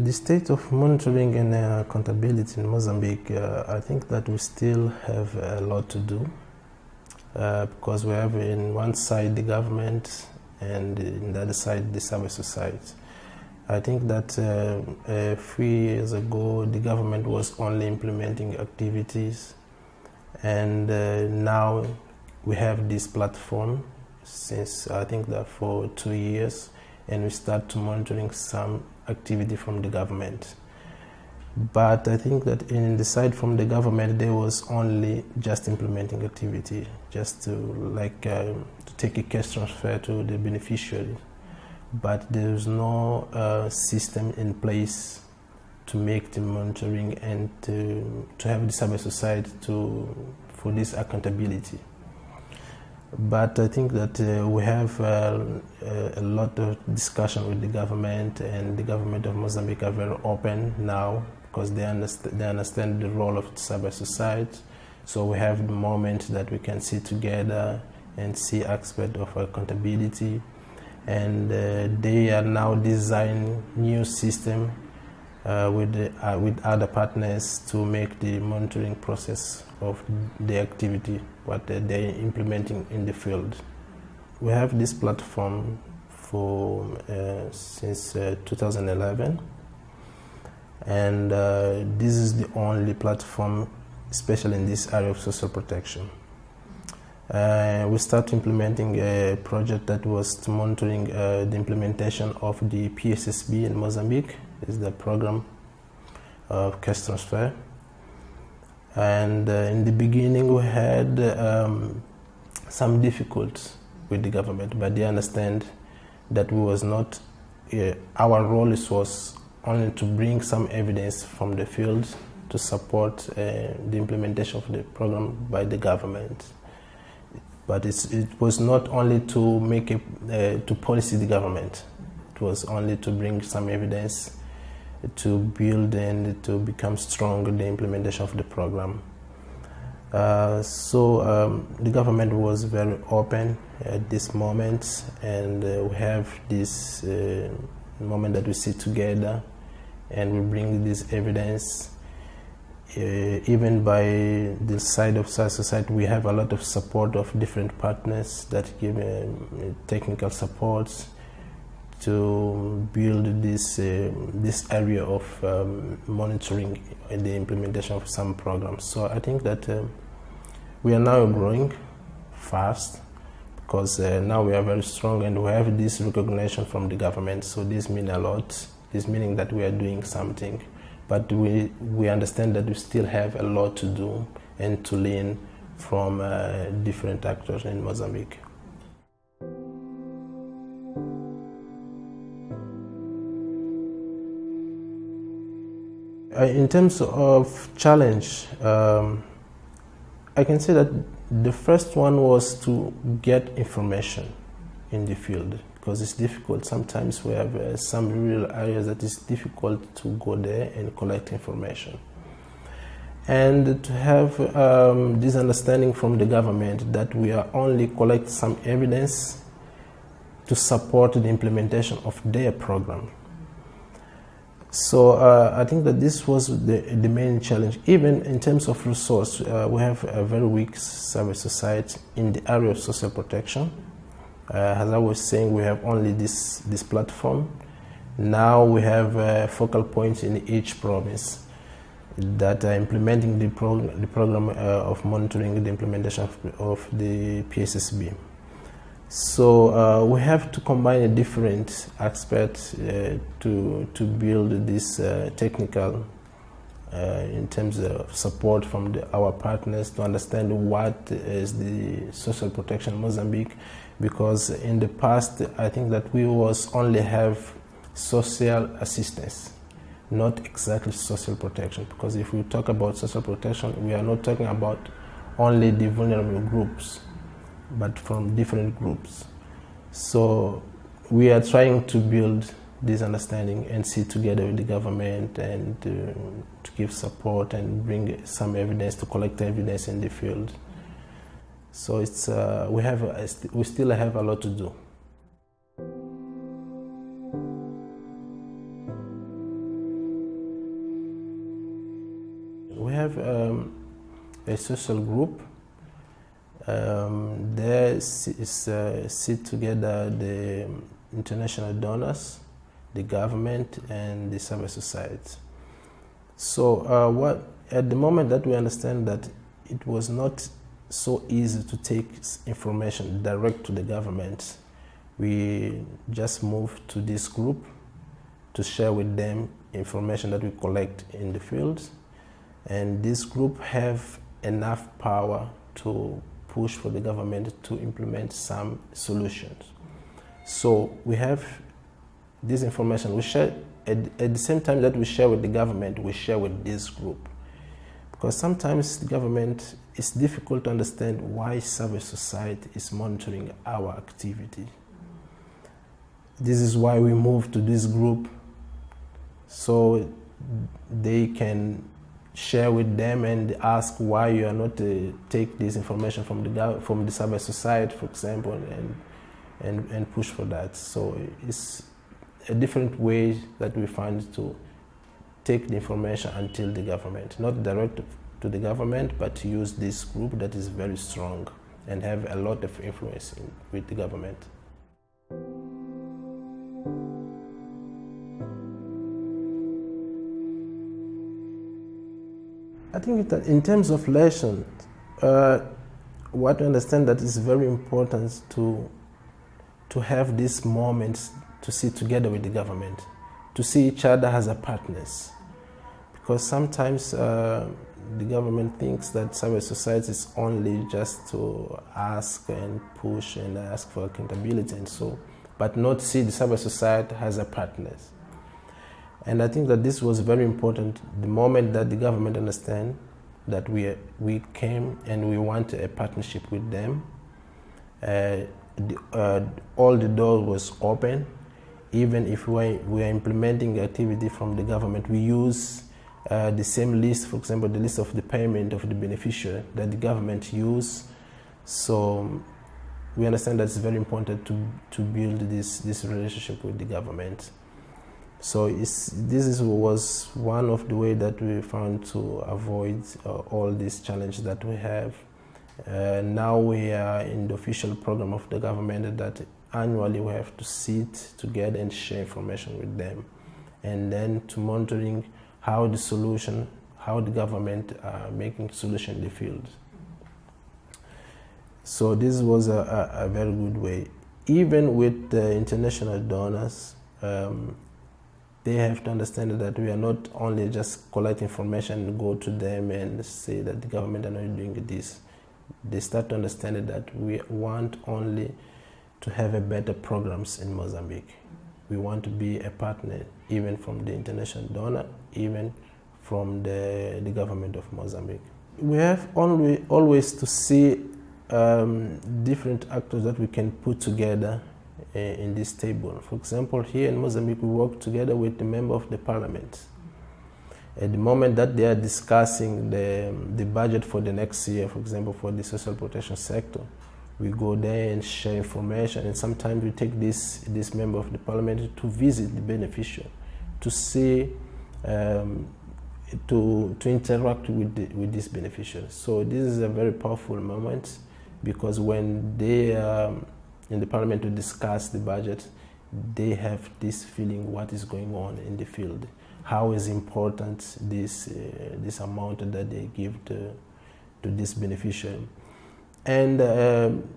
The state of monitoring and accountability in Mozambique, I think that we still have a lot to do because we have in one side the government and in the other side the civil society. I think that a few years ago the government was only implementing activities, and now we have this platform since I think that for 2 years, and we start to monitoring some activity from the government. But I think that in the side from the government there was only just implementing activity, just to take a cash transfer to the beneficiary. But there is no system in place to make the monitoring and to have the civil society for this accountability. But I think that we have a lot of discussion with the government, and the government of Mozambique are very open now because they understand the role of the civil society. So we have the moment that we can sit together and see aspect of accountability, and they are now designing new system with other partners to make the monitoring process of the activity what they're implementing in the field. We have this platform since 2011, and this is the only platform, especially in this area of social protection. We started implementing a project that was monitoring the implementation of the PSSB in Mozambique. It's the program of cash transfer. And in the beginning we had some difficulties with the government, but they understand that we was not, our role was only to bring some evidence from the field to support the implementation of the program by the government. But it was not only to make to policy the government. It was only to bring some evidence to build and to become strong in the implementation of the program. So the government was very open at this moment, and we have this moment that we sit together and we bring this evidence. Even by the side of society, we have a lot of support of different partners that give technical support to build this area of monitoring and the implementation of some programs. So I think that we are now growing fast because now we are very strong and we have this recognition from the government. So this means a lot. This meaning that we are doing something, but we understand that we still have a lot to do and to learn from different actors in Mozambique. In terms of challenge, I can say that the first one was to get information in the field, because it's difficult. Sometimes we have some rural areas that it's difficult to go there and collect information. And to have this understanding from the government that we are only collect some evidence to support the implementation of their program. So I think that this was the main challenge. Even in terms of resource, we have a very weak civil society in the area of social protection. As I was saying, we have only this platform. Now we have focal points in each province that are implementing the program of monitoring the implementation of the PSSB. So we have to combine a different aspects to build this technical in terms of support from our partners to understand what is the social protection in Mozambique, because in the past I think that we was only have social assistance, not exactly social protection, because if we talk about social protection we are not talking about only the vulnerable groups, but from different groups. So we are trying to build this understanding and sit together with the government and to give support and bring some evidence, to collect evidence in the field. So it's we still have a lot to do. We have a social group. There sit together the international donors, the government, and the civil society. So what at the moment that we understand that it was not so easy to take information direct to the government, we just moved to this group to share with them information that we collect in the field. And this group have enough power to push for the government to implement some solutions. So we have this information. We share at the same time that we share with the government, we share with this group. Because sometimes the government, it's difficult to understand why civil society is monitoring our activity. This is why we moved to this group, so they can share with them and ask why you are not take this information from the civil society, for example, and push for that. So it's a different way that we find to take the information until the government, not direct to the government, but to use this group that is very strong and have a lot of influence with the government. I think that in terms of relations, what we understand that is very important to have these moments to sit together with the government, to see each other as a partners. Because sometimes the government thinks that civil society is only just to ask and push and ask for accountability and so, but not see the civil society as a partners. And I think that this was very important the moment that the government understand that we came and we want a partnership with them. All the doors was open. Even if we are implementing activity from the government, we use the same list, for example, the list of the payment of the beneficiary that the government use. So we understand that it's very important to build this relationship with the government. So this was one of the ways that we found to avoid all these challenges that we have. Now we are in the official program of the government that annually we have to sit together and share information with them, and then to monitoring how the government are making solution in the field. So this was a very good way. Even with the international donors, they have to understand that we are not only just collect information and go to them and say that the government are not doing this. They start to understand that we want only to have a better programs in Mozambique. We want to be a partner, even from the international donor, even from the government of Mozambique. We have always to see different actors that we can put together in this table. For example, here in Mozambique, we work together with the member of the parliament. At the moment that they are discussing the budget for the next year, for example, for the social protection sector, we go there and share information, and sometimes we take this member of the parliament to visit the beneficiary, to see, to interact with this beneficiary. So this is a very powerful moment, because when they in the parliament to discuss the budget, they have this feeling what is going on in the field, how is important this amount that they give to this beneficiary. And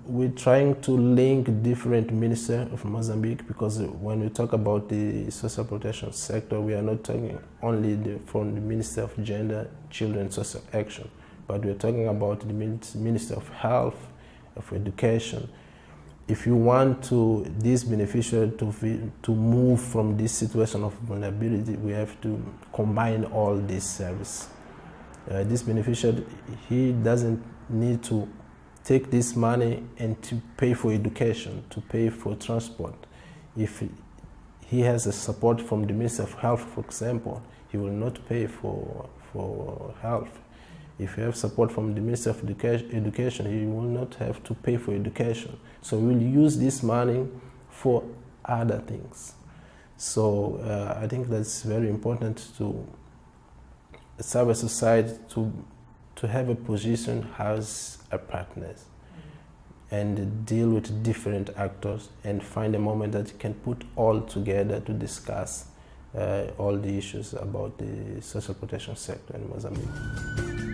we're trying to link different ministers of Mozambique, because when we talk about the social protection sector, we are not talking only from the Minister of Gender, Children and Social Action, but we're talking about the Minister of Health, of Education. If you want this beneficiary to move from this situation of vulnerability, we have to combine all these services. This beneficiary, he doesn't need to take this money and to pay for education, to pay for transport. If he has a support from the Minister of Health, for example, he will not pay for health. If you have support from the Minister of Education, he will not have to pay for education. So we'll use this money for other things. So I think that's very important civil society to have a position as a partner and deal with different actors and find a moment that you can put all together to discuss all the issues about the social protection sector in Mozambique.